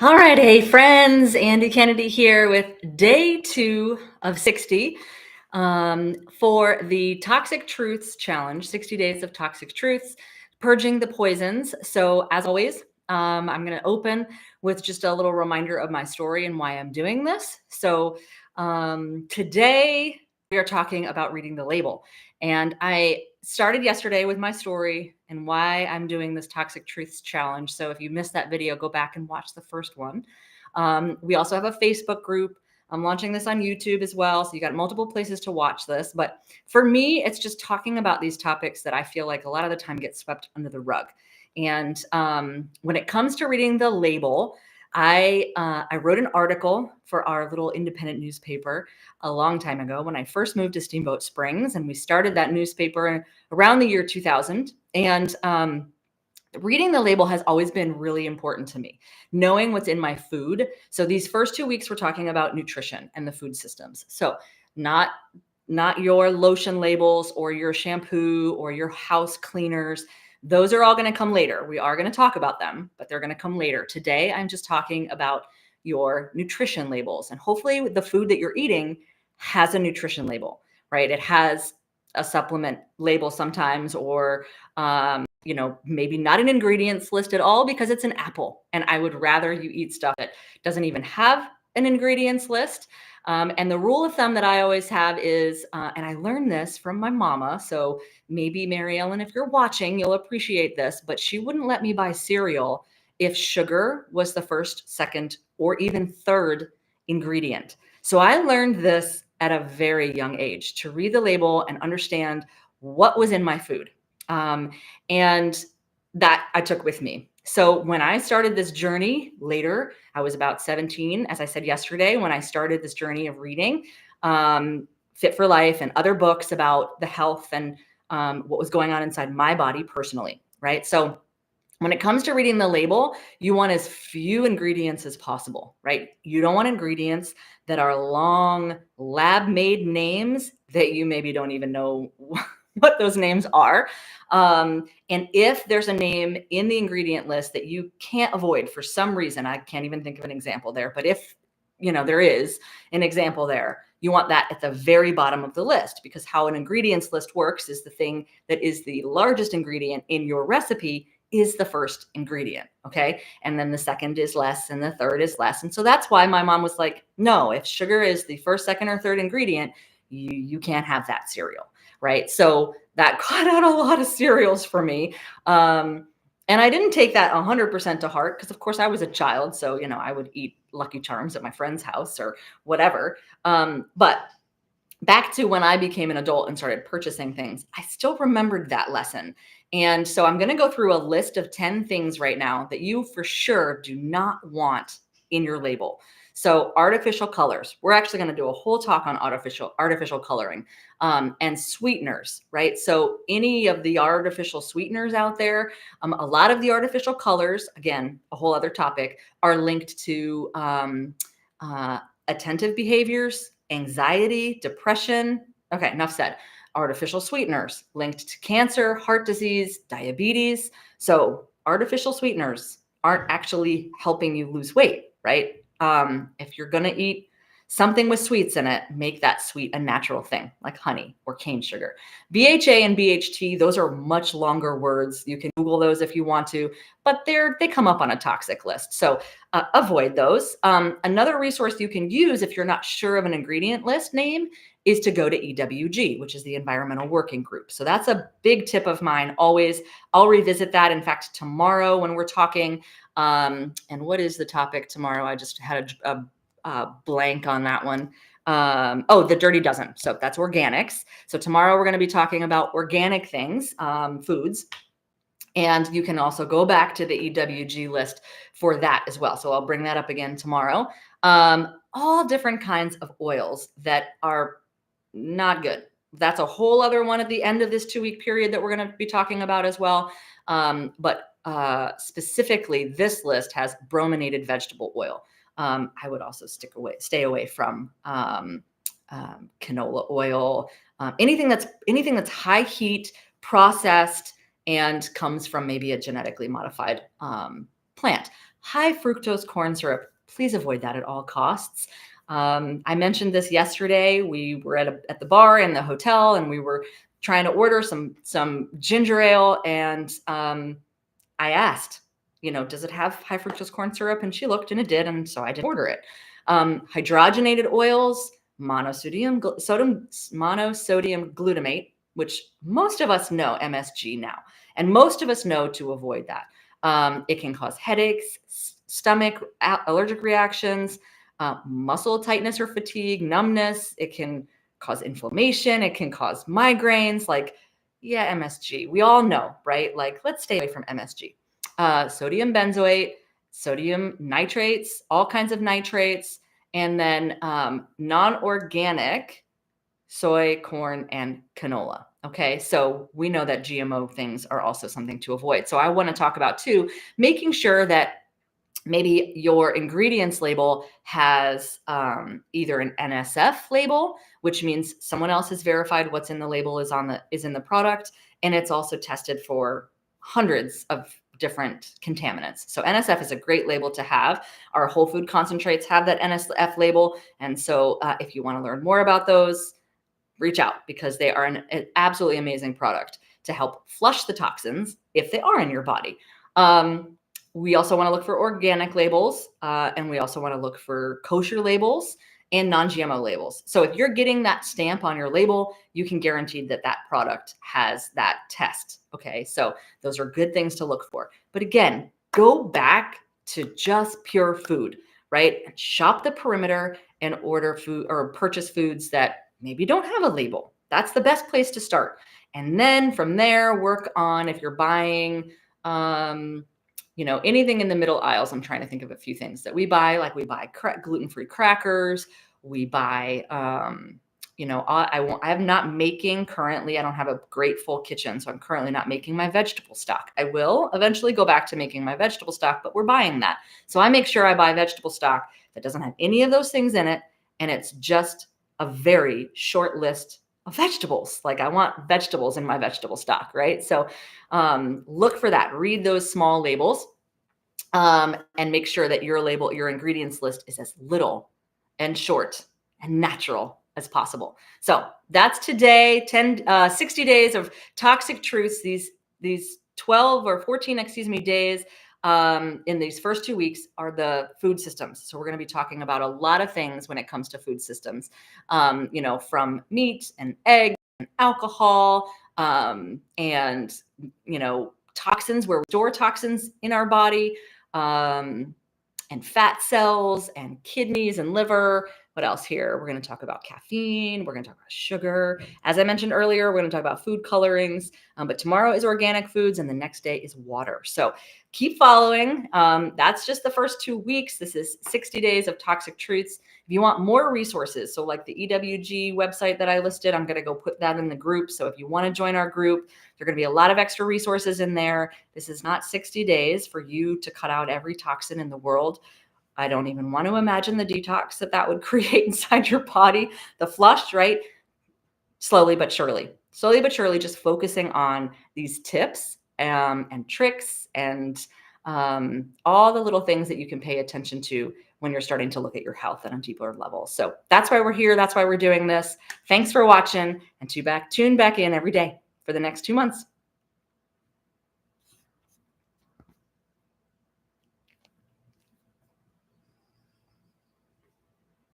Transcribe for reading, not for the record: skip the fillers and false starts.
All right, hey friends, Andy Kennedy here with day 2 of 60 for the Toxic Truths Challenge, 60 days of toxic truths, purging the poisons. So as always, I'm going to open with just a little reminder of my story and why I'm doing this. So today we are talking about reading the label. And I started yesterday with my story and why I'm doing this Toxic Truths Challenge. So if you missed that video, go back and watch the first one. We also have a Facebook group. I'm launching this on YouTube as well. So you got multiple places to watch this. But for me, it's just talking about these topics that I feel like a lot of the time get swept under the rug. And when it comes to reading the label, I wrote an article for our little independent newspaper a long time ago when I first moved to Steamboat Springs, and we started that newspaper around the year 2000. And reading the label has always been really important to me, knowing what's in my food. So these first 2 weeks, we're talking about nutrition and the food systems. So not your lotion labels or your shampoo or your house cleaners. Those are all going to come later. We are going to talk about them, but they're going to come later. Today, I'm just talking about your nutrition labels. And hopefully the food that you're eating has a nutrition label, right? It has a supplement label sometimes, or maybe not an ingredients list at all because it's an apple. And I would rather you eat stuff that doesn't even have an ingredients list. And the rule of thumb that I always have is, and I learned this from my mama, so maybe Mary Ellen, if you're watching, you'll appreciate this, but she wouldn't let me buy cereal if sugar was the first, second, or even third ingredient. So I learned this at a very young age, to read the label and understand what was in my food. And that I took with me. So when I started this journey later, I was about 17, as I said yesterday, when I started this journey of reading Fit for Life and other books about the health and what was going on inside my body personally, right? So when it comes to reading the label, you want as few ingredients as possible, right? You don't want ingredients that are long lab-made names that you maybe don't even know what those names are. And if there's a name in the ingredient list that you can't avoid for some reason, I can't even think of an example there, but if there is an example there, you want that at the very bottom of the list, because how an ingredients list works is the thing that is the largest ingredient in your recipe is the first ingredient, okay? And then the second is less and the third is less. And so that's why my mom was like, no, if sugar is the first, second, or third ingredient, you can't have that cereal, right? So that cut out a lot of cereals for me. And I didn't take that 100% to heart because, of course, I was a child. So, I would eat Lucky Charms at my friend's house or whatever. But back to when I became an adult and started purchasing things, I still remembered that lesson. And so I'm going to go through a list of 10 things right now that you for sure do not want in your label. So artificial colors, we're actually going to do a whole talk on artificial coloring and sweeteners, right? So any of the artificial sweeteners out there, a lot of the artificial colors, again, a whole other topic, are linked to attentive behaviors, anxiety, depression. Okay, enough said. Artificial sweeteners linked to cancer, heart disease, diabetes. So artificial sweeteners aren't actually helping you lose weight, right? If you're going to eat something with sweets in it, make that sweet a natural thing, like honey or cane sugar. BHA and BHT, those are much longer words. You can Google those if you want to, but they come up on a toxic list. So avoid those. Another resource you can use if you're not sure of an ingredient list name is to go to EWG, which is the Environmental Working Group. So that's a big tip of mine always. I'll revisit that, in fact, tomorrow when we're talking. And what is the topic tomorrow? I just had a blank on that one. The Dirty Dozen. So that's organics. So tomorrow we're going to be talking about organic things, foods. And you can also go back to the EWG list for that as well. So I'll bring that up again tomorrow. All different kinds of oils that are not good. That's a whole other one at the end of this 2-week period that we're going to be talking about as well. But specifically, this list has brominated vegetable oil. I would also stay away from canola oil, anything that's high heat, processed, and comes from maybe a genetically modified plant. high fructose corn syrup. Please avoid that at all costs. I mentioned this yesterday. We were at the bar in the hotel, and we were trying to order some ginger ale, and I asked, does it have high fructose corn syrup? And she looked, and it did, and so I did order it. Hydrogenated oils, monosodium glutamate, which most of us know, MSG now, and most of us know to avoid that. It can cause headaches, stomach allergic reactions, muscle tightness or fatigue, numbness. It can cause inflammation. It can cause migraines. Yeah, MSG. We all know, right? Let's stay away from MSG. Sodium benzoate, sodium nitrates, all kinds of nitrates, and then non-organic soy, corn, and canola. Okay, so we know that GMO things are also something to avoid. So I want to talk about too, making sure that maybe your ingredients label has either an NSF label, which means someone else has verified what's in the label is in the product, and it's also tested for hundreds of different contaminants. So NSF is a great label to have. Our whole food concentrates have that NSF label, and so if you want to learn more about those, reach out, because they are an absolutely amazing product to help flush the toxins if they are in your body. We also want to look for organic labels, and we also want to look for kosher labels and non-GMO labels. So if you're getting that stamp on your label, you can guarantee that that product has that test. Okay, so those are good things to look for. But again, go back to just pure food, right? Shop the perimeter and order food or purchase foods that maybe don't have a label. That's the best place to start. And then from there, work on if you're buying anything in the middle aisles. I'm trying to think of a few things that we buy. Like we buy gluten-free crackers. We buy, I'm not making currently. I don't have a great full kitchen, so I'm currently not making my vegetable stock. I will eventually go back to making my vegetable stock, but we're buying that. So I make sure I buy vegetable stock that doesn't have any of those things in it, and it's just a very short list of vegetables. Like I want vegetables in my vegetable stock, right? So look for that. Read those small labels, and make sure that your ingredients list is as little and short and natural as possible. So that's today, 60 days of toxic truths, these 12 or 14, days in these first 2 weeks are the food systems. So we're going to be talking about a lot of things when it comes to food systems, from meat and eggs and alcohol, and, toxins, where we store toxins in our body, and fat cells and kidneys and liver. What else here? We're going to talk about caffeine. We're going to talk about sugar. As I mentioned earlier, we're going to talk about food colorings, but tomorrow is organic foods and the next day is water. So keep following. That's just the first 2 weeks. This is 60 days of toxic truths. If you want more resources, so like the EWG website that I listed, I'm going to go put that in the group. So if you want to join our group, there are going to be a lot of extra resources in there. This is not 60 days for you to cut out every toxin in the world. I don't even want to imagine the detox that would create inside your body, the flush, right? Slowly but surely, just focusing on these tips and tricks and all the little things that you can pay attention to when you're starting to look at your health at a deeper level. So that's why we're here. That's why we're doing this. Thanks for watching, and tune back in every day for the next 2 months.